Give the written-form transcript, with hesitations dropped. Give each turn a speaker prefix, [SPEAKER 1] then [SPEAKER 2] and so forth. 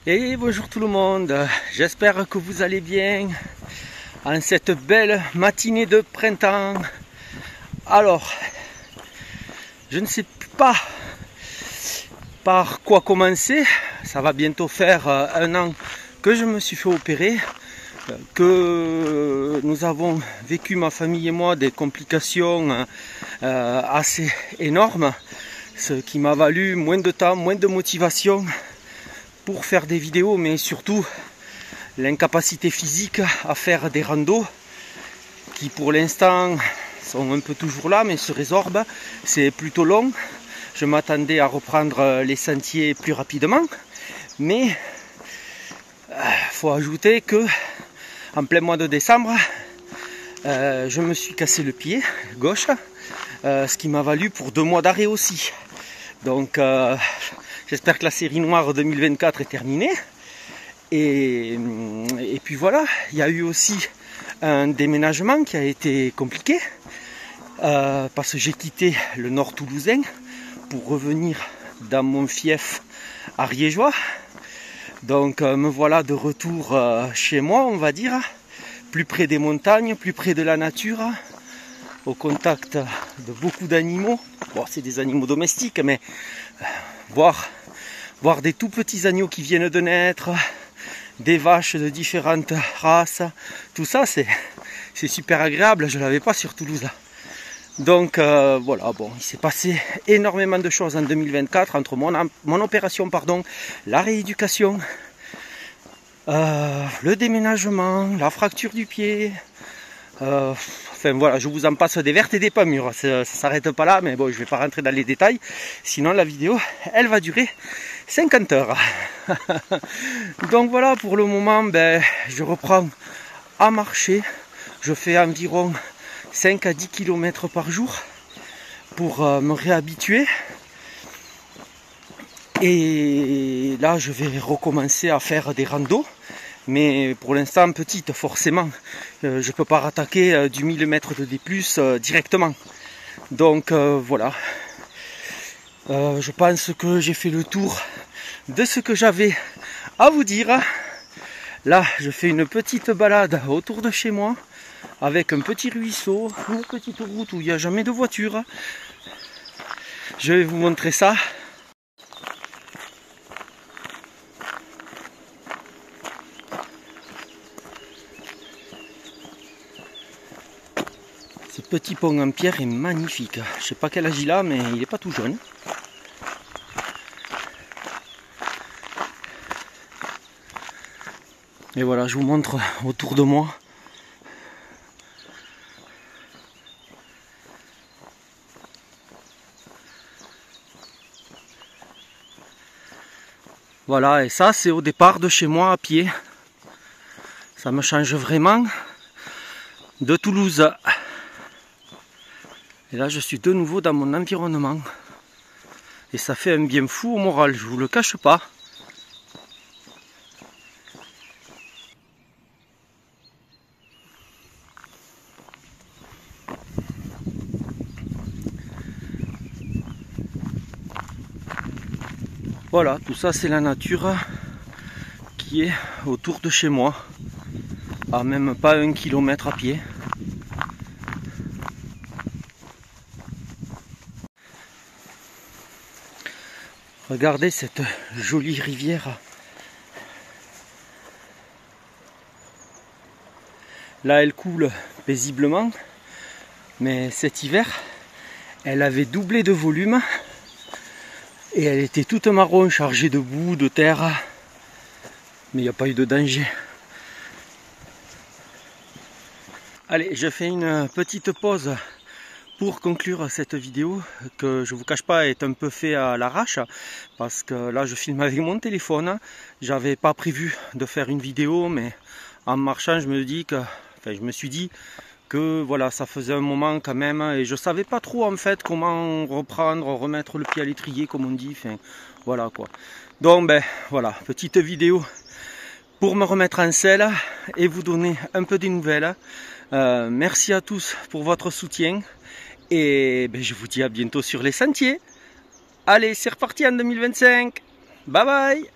[SPEAKER 1] Et bonjour tout le monde, j'espère que vous allez bien en cette belle matinée de printemps. Alors, je ne sais pas par quoi commencer, ça va bientôt faire un an que je me suis fait opérer, que nous avons vécu, ma famille et moi, des complications assez énormes, ce qui m'a valu moins de temps, moins de motivation pour faire des vidéos, mais surtout l'incapacité physique à faire des randos qui pour l'instant sont un peu toujours là mais se résorbent. C'est plutôt long. Je m'attendais à reprendre les sentiers plus rapidement, mais faut ajouter que en plein mois de décembre je me suis cassé le pied gauche, ce qui m'a valu pour 2 mois d'arrêt aussi. Donc j'espère que la série noire 2024 est terminée. Et puis voilà, il y a eu aussi un déménagement qui a été compliqué parce que j'ai quitté le nord toulousain pour revenir dans mon fief ariégeois. Donc me voilà de retour chez moi, on va dire, plus près des montagnes, plus près de la nature, au contact de beaucoup d'animaux. Bon, c'est des animaux domestiques, mais voir des tout petits agneaux qui viennent de naître, des vaches de différentes races, tout ça c'est super agréable, je ne l'avais pas sur Toulouse. Donc voilà, bon, il s'est passé énormément de choses en 2024 entre mon opération, la rééducation, le déménagement, la fracture du pied, enfin voilà, je vous en passe des vertes et des pas mûres, ça ne s'arrête pas là, mais bon, je ne vais pas rentrer dans les détails, sinon la vidéo, elle va durer 50 heures. Donc voilà, pour le moment, je reprends à marcher, je fais environ 5 à 10 km par jour pour me réhabituer. Et là, je vais recommencer à faire des randos. Mais pour l'instant petite, forcément, je ne peux pas rattaquer du 1000 mètres de D+, directement. Donc voilà, je pense que j'ai fait le tour de ce que j'avais à vous dire. Là, je fais une petite balade autour de chez moi, avec un petit ruisseau, une petite route où il n'y a jamais de voiture. Je vais vous montrer ça. Ce petit pont en pierre est magnifique. Je sais pas quel âge il a, mais il n'est pas tout jeune. Et voilà, je vous montre autour de moi. Voilà, et ça c'est au départ de chez moi à pied. Ça me change vraiment de Toulouse. Et là je suis de nouveau dans mon environnement. Et ça fait un bien fou au moral, je vous le cache pas. Voilà, tout ça c'est la nature qui est autour de chez moi, à même pas 1 kilomètre à pied. Regardez cette jolie rivière. Là elle coule paisiblement, mais cet hiver elle avait doublé de volume. Et elle était toute marron, chargée de boue, de terre. Mais il n'y a pas eu de danger. Allez, je fais une petite pause pour conclure cette vidéo que je vous cache pas est un peu fait à l'arrache. Parce que là je filme avec mon téléphone. J'avais pas prévu de faire une vidéo, mais en marchant je me suis dit que voilà, ça faisait un moment quand même et je savais pas trop en fait comment remettre le pied à l'étrier comme on dit, enfin voilà quoi. Donc voilà, petite vidéo pour me remettre en selle et vous donner un peu des nouvelles. Merci à tous pour votre soutien et je vous dis à bientôt sur les sentiers. Allez, c'est reparti en 2025. Bye bye.